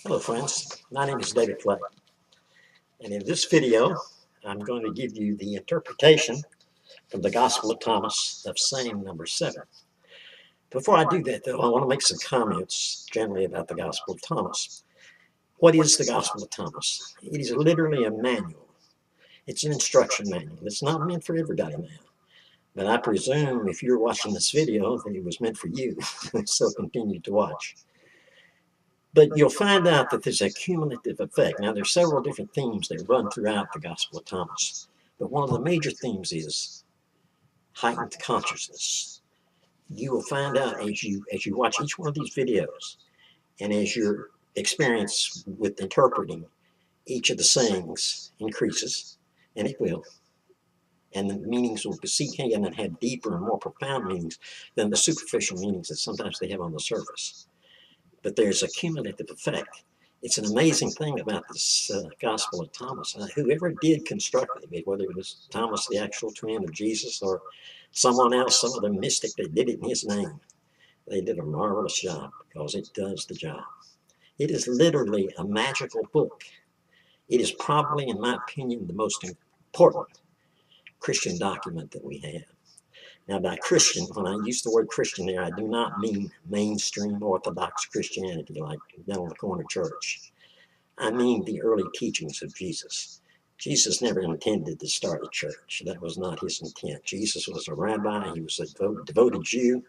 Hello friends, my name is David Clay, and in this video I'm going to give you the interpretation from the Gospel of Thomas of saying number 7. Before I do that though, I want to make some comments generally about the Gospel of Thomas. What is the Gospel of Thomas? It is literally a manual. It's an instruction manual. It's not meant for everybody now. But I presume if you're watching this video that it was meant for you, so continue to watch. But you'll find out that there's a cumulative effect. Now, there's several different themes that run throughout the Gospel of Thomas. But one of the major themes is heightened consciousness. You will find out as you watch each one of these videos and as your experience with interpreting each of the sayings increases, and it will, and the meanings will sink in and have deeper and more profound meanings than the superficial meanings that sometimes they have on the surface. But there's a cumulative effect. It's an amazing thing about this Gospel of Thomas. Whoever did construct it, whether it was Thomas, the actual twin of Jesus, or someone else, some other mystic that did it in his name, they did a marvelous job because it does the job. It is literally a magical book. It is probably, in my opinion, the most important Christian document that we have. Now, by Christian, when I use the word Christian there, I do not mean mainstream Orthodox Christianity like down on the corner church. I mean the early teachings of Jesus. Jesus never intended to start a church. That was not his intent. Jesus was a rabbi. He was a devoted Jew.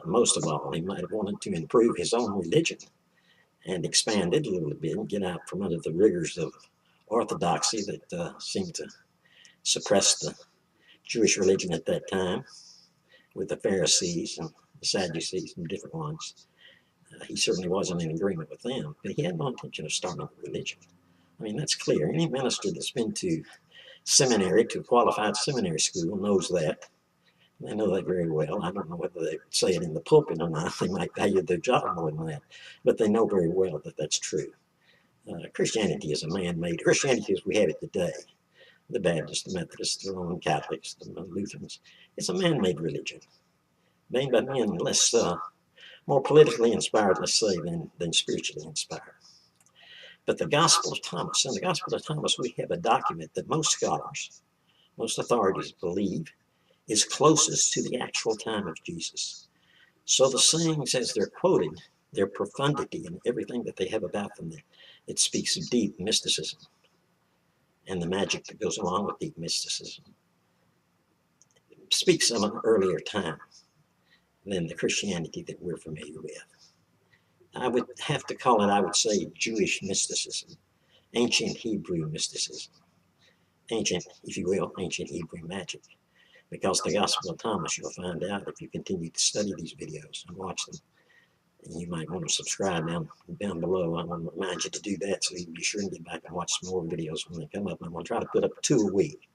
Most of all, he might have wanted to improve his own religion and expand it a little bit and get out from under the rigors of orthodoxy that seemed to suppress the Jewish religion at that time with the Pharisees and the Sadducees and different ones. He certainly wasn't in agreement with them, but he had no intention of starting a religion. I mean, that's clear. Any minister that's been to seminary, to a qualified seminary school, knows that. They know that very well. I don't know whether they say it in the pulpit or not. They might value their job more than that, but they know very well that that's true. Christianity is a man-made, Christianity as we have it today, the Baptists, the Methodists, the Roman Catholics, the Lutherans, it's a man-made religion, made by men less, more politically inspired, let's say, than spiritually inspired. But the Gospel of Thomas, in the Gospel of Thomas, we have a document that most scholars, most authorities believe is closest to the actual time of Jesus. So the sayings as they're quoted, their profundity and everything that they have about them, it speaks of deep mysticism and the magic that goes along with deep mysticism. It speaks of an earlier time than the Christianity that we're familiar with. I would have to call it, I would say, Jewish mysticism, ancient Hebrew mysticism, ancient, if you will, ancient Hebrew magic. Because the Gospel of Thomas, you'll find out if you continue to study these videos and watch them. And you might want to subscribe down below. I want to remind you to do that so you can be sure and get back and watch some more videos when they come up. I'm going to try to put up 2 a week.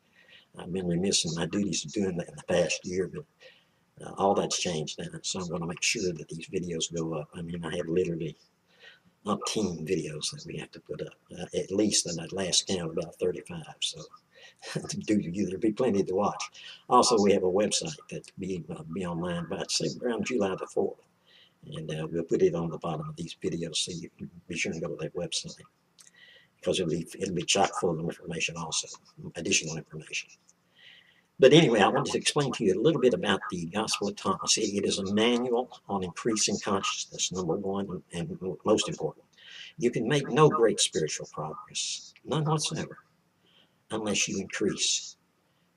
I've been remiss in my duties of doing that in the past year, but all that's changed now. So I'm going to make sure that these videos go up. I mean, I have literally umpteen videos that we have to put up. At least in that last count, about 35. So there'll be plenty to watch. Also, we have a website that will be online by, say, around July the 4th. And we'll put it on the bottom of these videos so you can be sure to go to that website. Because it'll be chock full of information also, additional information. But anyway, I wanted to explain to you a little bit about the Gospel of Thomas. It is a manual on increasing consciousness, number one, and most important. You can make no great spiritual progress, none whatsoever, unless you increase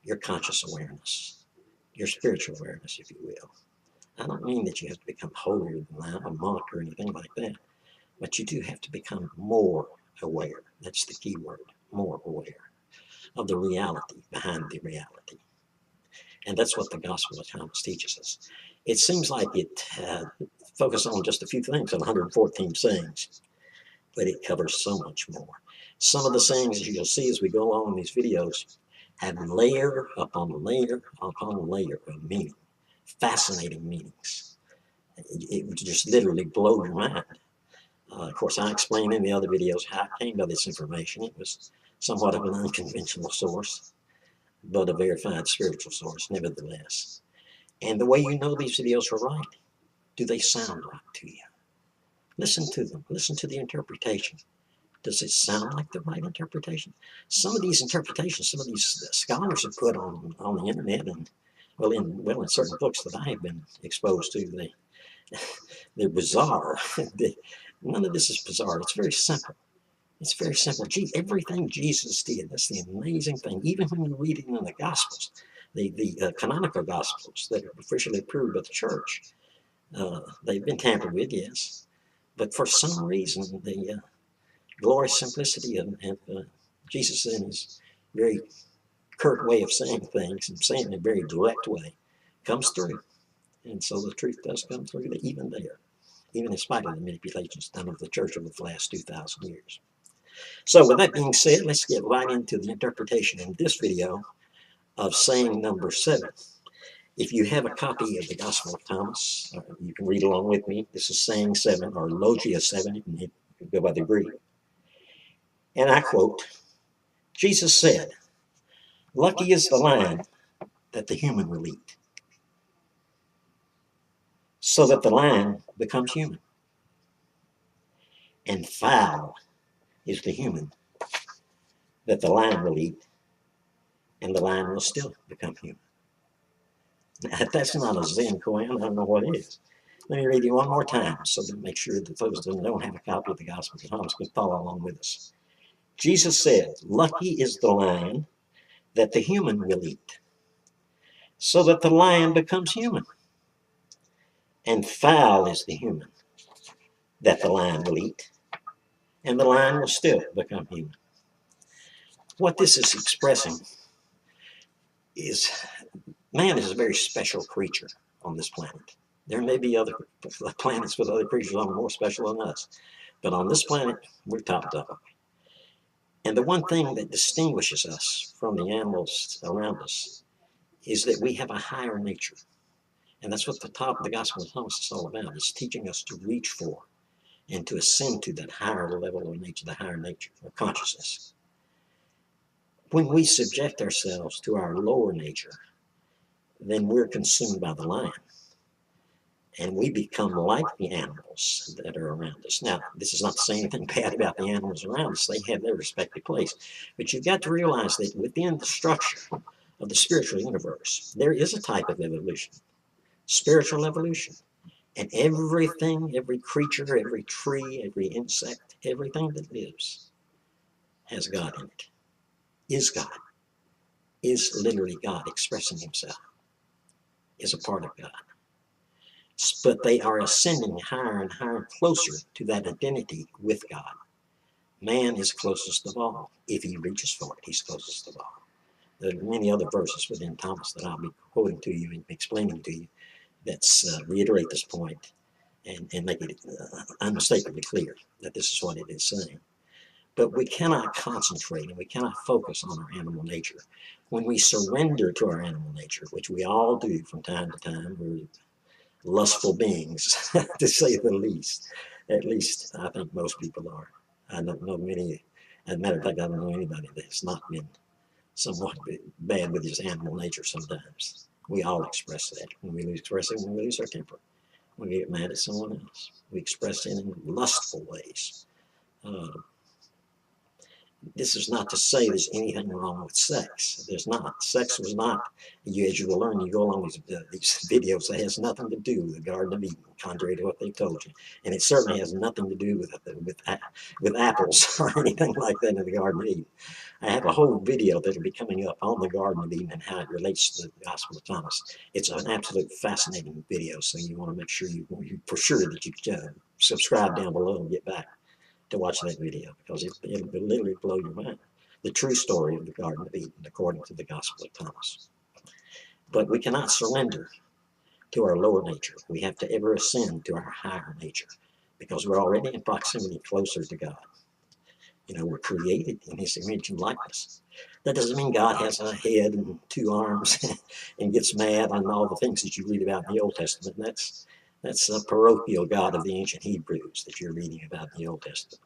your conscious awareness, your spiritual awareness, if you will. I don't mean that you have to become holier than thou, a monk or anything like that, but you do have to become more aware. That's the key word, more aware of the reality behind the reality. And that's what the Gospel of Thomas teaches us. It seems like it focuses on just a few things, on 114 sayings, but it covers so much more. Some of the sayings, as you'll see as we go along in these videos, have layer upon layer upon layer of meaning, fascinating meanings. It would just literally blow your mind. Of course, I explained in the other videos how I came by this information. It was somewhat of an unconventional source, but a verified spiritual source, nevertheless. And the way you know these videos are right, do they sound right to you? Listen to them. Listen to the interpretation. Does it sound like the right interpretation? Some of these interpretations, some of these scholars have put on the internet, and in certain books that I have been exposed to, they're bizarre. None of this is bizarre. It's very simple. It's very simple. Everything Jesus did, that's the amazing thing. Even when you read it in the Gospels, the canonical Gospels that are officially approved by the church, they've been tampered with, yes. But for some reason, the glorious simplicity of Jesus in his very curt way of saying things and saying it in a very direct way comes through. And so the truth does come through even there, even in spite of the manipulations done of the church over the last 2,000 years. So with that being said, let's get right into the interpretation in this video of saying number 7. If you have a copy of the Gospel of Thomas, you can read along with me. This is saying 7, or logia 7, you can go by the Greek. And I quote, Jesus said, "Lucky is the lion that the human will eat, so that the lion becomes human. And foul is the human that the lion will eat, and the lion will still become human." Now, if that's not a Zen koan, I don't know what is. Let me read you one more time so that make sure that those that don't have a copy of the Gospel of Thomas can follow along with us. Jesus said, "Lucky is the lion that the human will eat, so that the lion becomes human. And foul is the human that the lion will eat, and the lion will still become human." What this is expressing is man is a very special creature on this planet. There may be other planets with other creatures that are more special than us, but on this planet, we're top dog. And the one thing that distinguishes us from the animals around us is that we have a higher nature. And that's what the Gospel of Thomas is all about. It's teaching us to reach for and to ascend to that higher level of nature, the higher nature of consciousness. When we subject ourselves to our lower nature, then we're consumed by the lion. And we become like the animals that are around us. Now, this is not to say anything bad about the animals around us. They have their respective place. But you've got to realize that within the structure of the spiritual universe, there is a type of evolution, spiritual evolution. And everything, every creature, every tree, every insect, everything that lives has God in it, is God, is literally God expressing himself, is a part of God. But they are ascending higher and higher, closer to that identity with God. Man is closest of all. If he reaches for it, he's closest of all. There are many other verses within Thomas that I'll be quoting to you and explaining to you that reiterate this point and make it unmistakably clear that this is what it is saying. But we cannot concentrate and we cannot focus on our animal nature. When we surrender to our animal nature, which we all do from time to time, we're lustful beings, to say the least. At least I think most people are. I don't know many, as a matter of fact, I don't know anybody that has not been somewhat bad with his animal nature sometimes. We all express that. When we express it, when we lose our temper, when we get mad at someone else, we express it in lustful ways. This is not to say there's anything wrong with sex. There's not. Sex was not, as you will learn, you go along these videos, that has nothing to do with the Garden of Eden, contrary to what they told you. And it certainly has nothing to do with apples or anything like that in the Garden of Eden. I have a whole video that will be coming up on the Garden of Eden and how it relates to the Gospel of Thomas. It's an absolute fascinating video, so you want to make sure you subscribe down below and get back to watch that video, because it'll literally blow your mind. The true story of the Garden of Eden, according to the Gospel of Thomas. But we cannot surrender to our lower nature. We have to ever ascend to our higher nature, because we're already in proximity closer to God. You know, we're created in his image and likeness. That doesn't mean God has a head and 2 arms and gets mad on all the things that you read about in the Old Testament. That's a parochial God of the ancient Hebrews that you're reading about in the Old Testament.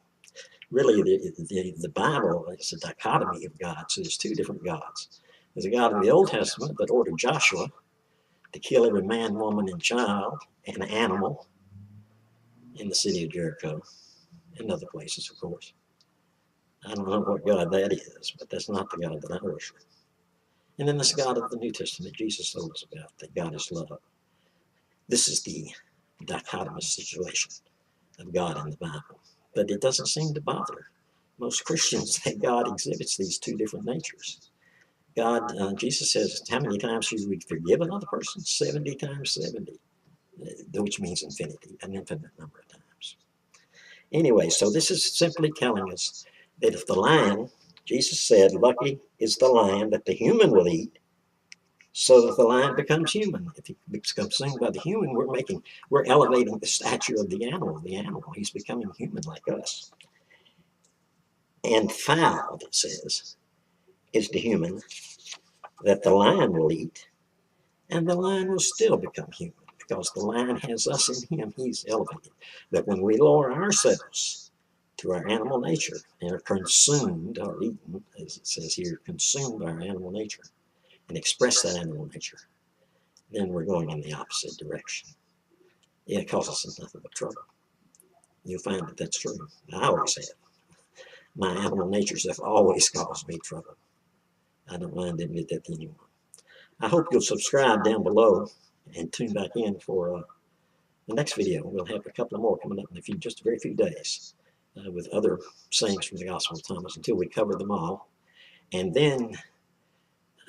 Really, the Bible is a dichotomy of gods. So there's 2 different gods. There's a God in the Old Testament that ordered Joshua to kill every man, woman, and child and animal in the city of Jericho and other places, of course. I don't know what God that is, but that's not the God that I worship. And then this God of the New Testament, Jesus told us about, that God is love. This is the dichotomous situation of God in the Bible. But it doesn't seem to bother most Christians that God exhibits these two different natures. Jesus says, how many times should we forgive another person? 70 times 70, which means infinity, an infinite number of times. Anyway, so this is simply telling us that if the lion, Jesus said, lucky is the lion that the human will eat, so that the lion becomes human. If he becomes consumed by the human, we're elevating the stature of the animal. The animal, he's becoming human like us. And foul, it says, is the human that the lion will eat, and the lion will still become human, because the lion has us in him. He's elevated. But when we lower ourselves to our animal nature and are consumed or eaten, as it says here, consumed by our animal nature, and express that animal nature, then we're going in the opposite direction. It causes us nothing but trouble. You'll find that that's true. I always have. My animal natures have always caused me trouble. I don't mind admitting that to anyone. I hope you'll subscribe down below and tune back in for the next video. We'll have a couple more coming up in just a very few days with other sayings from the Gospel of Thomas until we cover them all. And then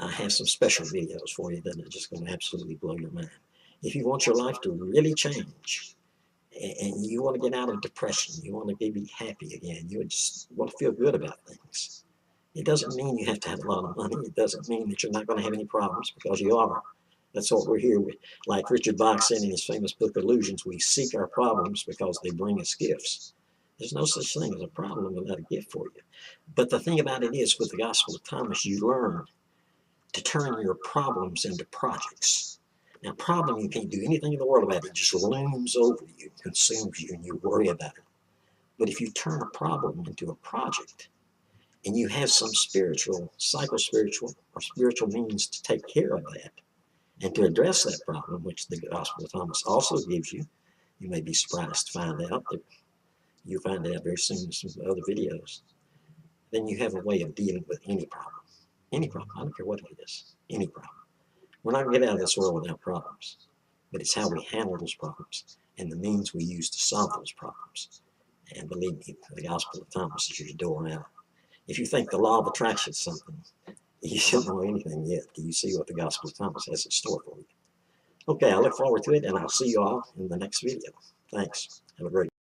I have some special videos for you that are just going to absolutely blow your mind. If you want your life to really change, and you want to get out of depression, you want to be happy again, you just want to feel good about things. It doesn't mean you have to have a lot of money. It doesn't mean that you're not going to have any problems, because you are. That's what we're here with. Like Richard Bach said in his famous book, Illusions, we seek our problems because they bring us gifts. There's no such thing as a problem without a gift for you. But the thing about it is, with the Gospel of Thomas, you learn to turn your problems into projects. Now, problem, you can't do anything in the world about it. It just looms over you, consumes you, and you worry about it. But if you turn a problem into a project, and you have some spiritual, psycho-spiritual, or spiritual means to take care of that, and to address that problem, which the Gospel of Thomas also gives you, you may be surprised to find out that you'll find out very soon in some other videos, then you have a way of dealing with any problem. Any problem. I don't care what it is. Any problem. We're not going to get out of this world without problems, but it's how we handle those problems and the means we use to solve those problems. And believe me, the Gospel of Thomas is your door out. If you think the law of attraction is something, you don't know anything yet. Do you see what the Gospel of Thomas has in store for you? Okay, I look forward to it, and I'll see you all in the next video. Thanks. Have a great day.